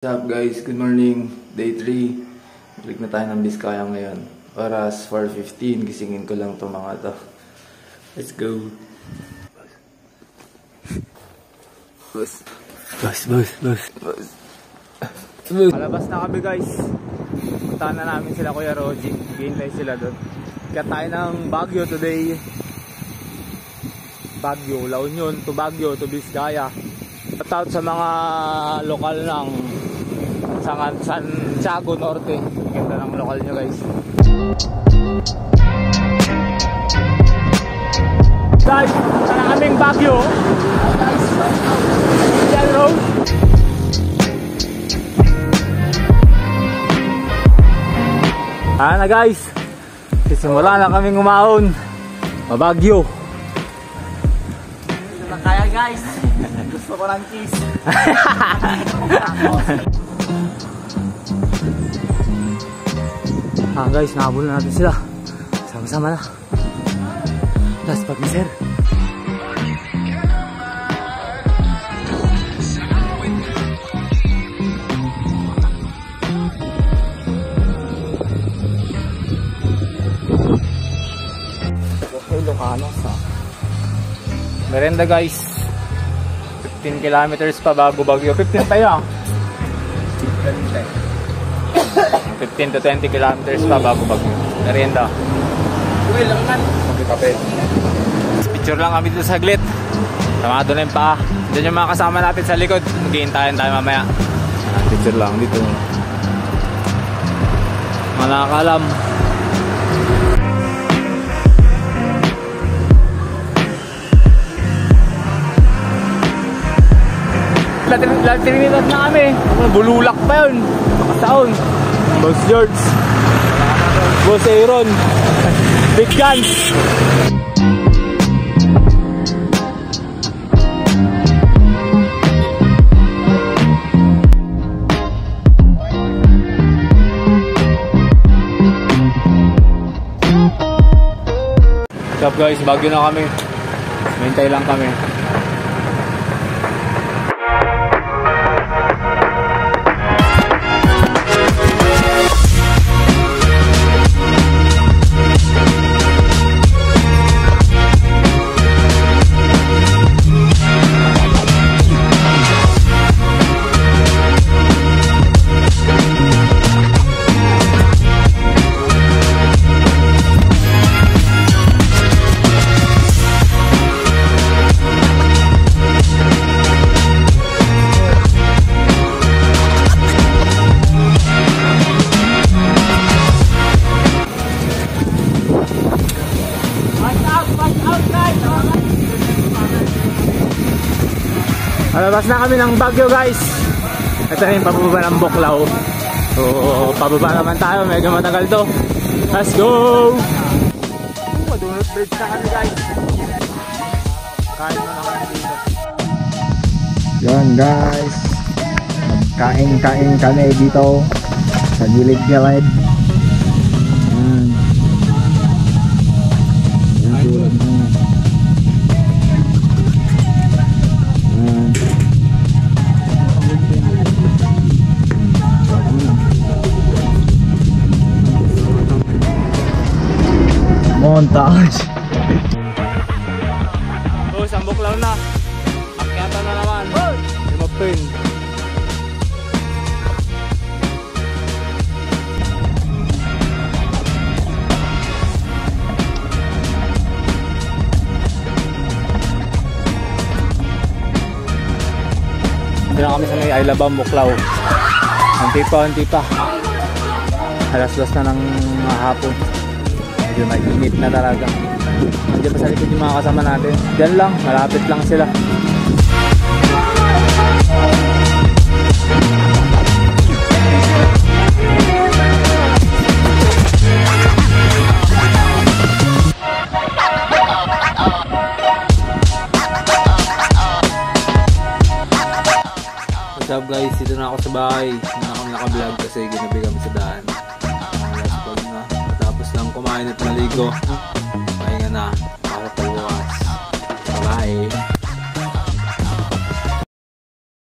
What's up guys? Good morning. Day 3. Balik na tayo ng Biskaya ngayon. Oras 4:15. Gisingin ko lang itong mga to. Let's go. Boss. Malabas na kami guys. Puntahan na namin sila Kuya Roji. Hihintay sila doon. Kaya tayo ng Baguio today. Baguio, La Union to Baguio to Biskaya. Shout out sa mga lokal ng Santiago Norte. Ganda ng lokal nyo guys. Guys, punta na kaming Baguio. Yan road. Na guys, sisimula na kaming umahon. Baguio. Kaya guys, gusto ko ng kiss. Guys, nahabol na natin sila. Sama-sama na. Last pag sir. Ilocanos ha. Merenda guys. 15 kilometers pa bago Baguio. 15 pa yun. 15 to 20 kilometers pa bago Baguio. Merienda. Uy, langan. Kape. Picture lang kami dito saglit. Tamado na yung paa. Diyan yung mga kasama natin sa likod. Maghihintayin tayo mamaya. Picture lang dito. Malakalam. Lahat na kami. Bululak pa yun. Makasaon. Boss George. Boss Aaron. Big Guns. What's up guys? Baguio na kami. Hintay lang kami. Malabas na kami ng Baguio guys. Ito na yung pababa ng Buklaw. So pababa naman tayo. Medyo matagal to. Let's go! Donut bridge na kami guys. Kain mo na kami dito. Yun guys, kain kami dito sa gilid-gilid. Montage. Oh, isang Buklaw na. Akyatan na naman. Lumapin. Dito na kami sa may Ailabam, Buklaw. Anti pa. Alas 2 na ng hapon. Medyo mainit na talaga. Nandiyan pa sa likod yung mga kasama natin. Diyan lang, malapit lang sila. What's up guys? Dito na ako sa bahay. Hindi na kami naka-vlog kasi ginabi kami sa daan. Kumain at maligo. Pahinga na. Para pagbukas. Bye.